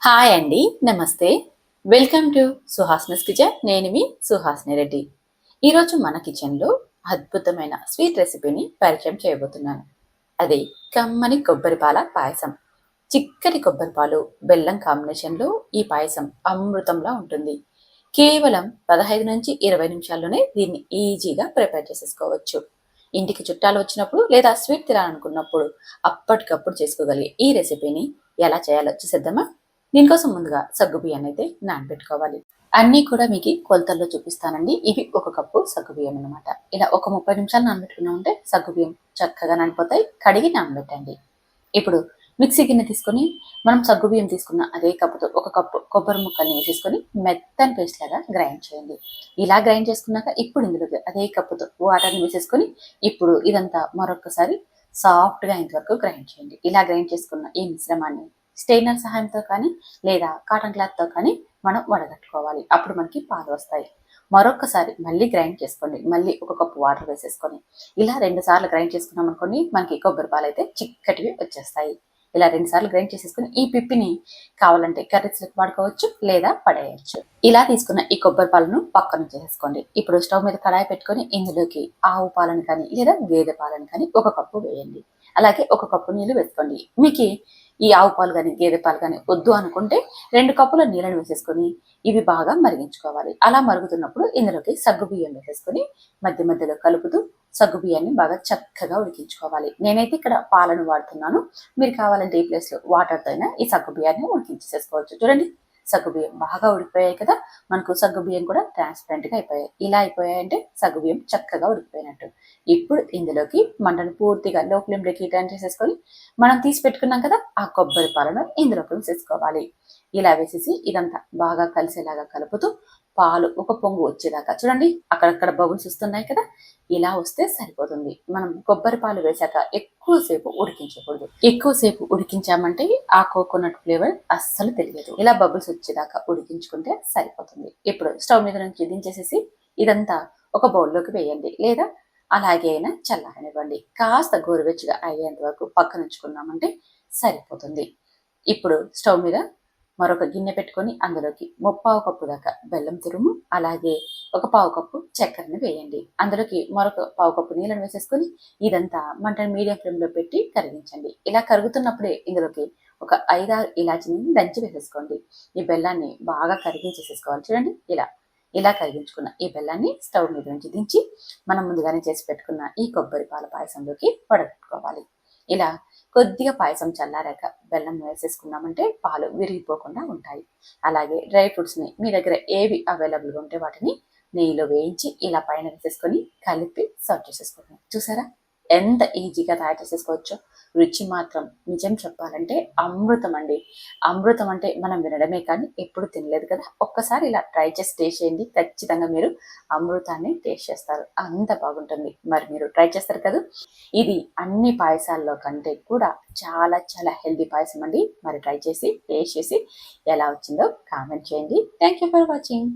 Hi అండి. నమస్తే. Welcome to Suhasini's kitchen. నేను మీ సుహాస్ని రెడ్డి. ఈరోజు మన కిచెన్లో అద్భుతమైన స్వీట్ రెసిపీని పరిచయం చేయబోతున్నాను. అదే కమ్మని కొబ్బరి పాల పాయసం. చిక్కటి కొబ్బరి పాలు, బెల్లం కాంబినేషన్లో ఈ పాయసం అమృతంలా ఉంటుంది. కేవలం 15 నుంచి 20 నిమిషాల్లోనే దీన్ని ఈజీగా ప్రిపేర్ చేసేసుకోవచ్చు. ఇంటికి చుట్టాలు వచ్చినప్పుడు లేదా స్వీట్ తినాలనుకున్నప్పుడు అప్పటికప్పుడు చేసుకోగలిగే ఈ రెసిపీని ఎలా చేయాలో చూసేద్దామా? దీనికోసం ముందుగా సగ్గుబియ్యాన్ని అయితే నానబెట్టుకోవాలి. అన్నీ కూడా మీకు కొలతల్లో చూపిస్తానండి. ఇవి 1 కప్పు సగ్గుబియ్యం అనమాట. ఇలా ఒక 30 నిమిషాలు నానబెట్టుకున్నామంటే సగ్గుబియ్యం చక్కగా నానిపోతాయి. కడిగి నానబెట్టండి. ఇప్పుడు మిక్సీ గిన్నె తీసుకొని మనం సగ్గుబియ్యం తీసుకున్న అదే కప్పుతో 1 కప్పు కొబ్బరి ముక్కల్ని వేసేసుకొని మెత్తని పేస్ట్ లాగా గ్రైండ్ చేయండి. ఇలా గ్రైండ్ చేసుకున్నాక ఇప్పుడు ఇందులోకి అదే కప్పుతో వాటర్ని వేసేసుకొని ఇప్పుడు ఇదంతా మరొకసారి సాఫ్ట్గా అయ్యేంతవరకు గ్రైండ్ చేయండి. ఇలా గ్రైండ్ చేసుకున్న ఈ మిశ్రమాన్ని స్టెయినర్ సహాయంతో కానీ లేదా కాటన్ క్లాత్తో కానీ మనం వడగట్టుకోవాలి. అప్పుడు మనకి పాలు వస్తాయి. మరొకసారి మళ్ళీ గ్రైండ్ చేసుకోండి. మళ్ళీ 1 కప్పు వాటర్ వేసేసుకొని ఇలా 2 సార్లు గ్రైండ్ చేసుకున్నాం అనుకోండి, మనకి కొబ్బరి పాలు అయితే చిక్కటివి వచ్చేస్తాయి. ఇలా 2 సార్లు గ్రైండ్ చేసేసుకుని ఈ పిప్పిని కావాలంటే కర్రీస్లకు వాడుకోవచ్చు లేదా పడేయచ్చు. ఇలా తీసుకున్న ఈ కొబ్బరి పాలను పక్కన చేసేసుకోండి. ఇప్పుడు స్టవ్ మీద కడాయి పెట్టుకొని ఇందులోకి ఆవు పాలను కానీ లేదా గేదె పాలను కానీ 1 కప్పు వేయండి. అలాగే 1 కప్పు నీళ్లు వేసుకోండి. మీకు ఈ ఆవు పాలు కానీ గేదె పాలు కానీ వద్దు అనుకుంటే 2 కప్పుల నీళ్ళని వేసేసుకొని ఇవి బాగా మరిగించుకోవాలి. అలా మరుగుతున్నప్పుడు ఇందులోకి సగ్గుబియ్యం వేసేసుకొని మధ్య మధ్యలో కలుపుతూ సగ్గుబియ్యాన్ని బాగా చక్కగా ఉడికించుకోవాలి. నేనైతే ఇక్కడ పాలను వాడుతున్నాను. మీరు కావాలంటే ఈ ప్లేస్లో వాటర్తో అయినా ఈ సగ్గుబియ్యాన్ని ఉడికించేసుకోవచ్చు. చూడండి, సగ్గుబియ్యం బాగా ఉడికిపోయాయి కదా. మనకు సగ్గుబియ్యం కూడా ట్రాన్స్పరెంట్గా అయిపోయాయి. ఇలా అయిపోయాయంటే సగ్గుబియ్యం చక్కగా ఉడికిపోయినట్టు. ఇప్పుడు ఇందులోకి మంటను పూర్తిగా లో ఫ్లేమ్లోకి టర్న్ చేసేసుకొని మనం తీసి పెట్టుకున్నాం కదా ఆ కొబ్బరి పాలను ఇందులోకి వేసేసుకోవాలి. ఇలా వేసేసి ఇదంతా బాగా కలిసేలాగా కలుపుతూ పాలు ఒక పొంగు వచ్చేదాకా చూడండి, అక్కడక్కడ బబుల్స్ వస్తున్నాయి కదా, ఇలా వస్తే సరిపోతుంది. మనం కొబ్బరి పాలు వేసాక ఎక్కువసేపు ఉడికించకూడదు. ఎక్కువసేపు ఉడికించామంటే ఆ కోకోనట్ ఫ్లేవర్ అస్సలు తెలియదు. ఇలా బబుల్స్ వచ్చేదాకా ఉడికించుకుంటే సరిపోతుంది. ఇప్పుడు స్టవ్ మీద నుంచి దించేసేసి ఇదంతా ఒక బౌల్లోకి వేయండి లేదా అలాగే అయినా చల్లారనివ్వండి. కాస్త గోరువెచ్చగా అయ్యేంత వరకు పక్కన ఉంచుకున్నామంటే సరిపోతుంది. ఇప్పుడు స్టవ్ మీద మరొక గిన్నె పెట్టుకొని అందులోకి 3/4 కప్పు దాకా బెల్లం తురుము అలాగే 1/4 కప్పు చక్కెరని వేయండి. అందులోకి మరొక 1/4 కప్పు నీళ్ళని వేసేసుకొని ఇదంతా మంటను మీడియం ఫ్లేమ్లో పెట్టి కరిగించండి. ఇలా కరుగుతున్నప్పుడే ఇందులోకి ఒక 5-6 ఇలాచీని దంచి వేసేసుకోండి. ఈ బెల్లాన్ని బాగా కరిగించేసేసుకోవాలి. చూడండి, ఇలా కరిగించుకున్న ఈ బెల్లాన్ని స్టవ్ మీద నుంచి దించి మనం ముందుగానే చేసి పెట్టుకున్న ఈ కొబ్బరి పాల పాయసంలోకి వడగట్టుకోవాలి. ఇలా కొద్దిగా పాయసం చల్లారాక బెల్లం వేసేసుకున్నామంటే పాలు విరిగిపోకుండా ఉంటాయి. అలాగే డ్రై ఫ్రూట్స్ని మీ దగ్గర ఏవి అవైలబుల్గా ఉంటే వాటిని నెయ్యిలో వేయించి ఇలా పైన వేసేసుకొని కలిపి సర్వ్ చేసేసుకోండి. చూసారా ఎంత ఈజీగా తయారు చేసేసుకోవచ్చో. రుచి మాత్రం నిజం చెప్పాలంటే అమృతం అండి. అమృతం అంటే మనం వినడమే కానీ ఎప్పుడు తినలేదు కదా. ఒక్కసారి ఇలా ట్రై చేసి టేస్ట్ చేయండి. ఖచ్చితంగా మీరు అమృతాన్ని టేస్ట్ చేస్తారు. అంత బాగుంటుంది. మరి మీరు ట్రై చేస్తారు కదా. ఇది అన్ని పాయసాల్లో కంటే కూడా చాలా చాలా హెల్దీ పాయసం అండి. మరి ట్రై చేసి టేస్ట్ చేసి ఎలా వచ్చిందో కామెంట్ చేయండి. Thank you for watching.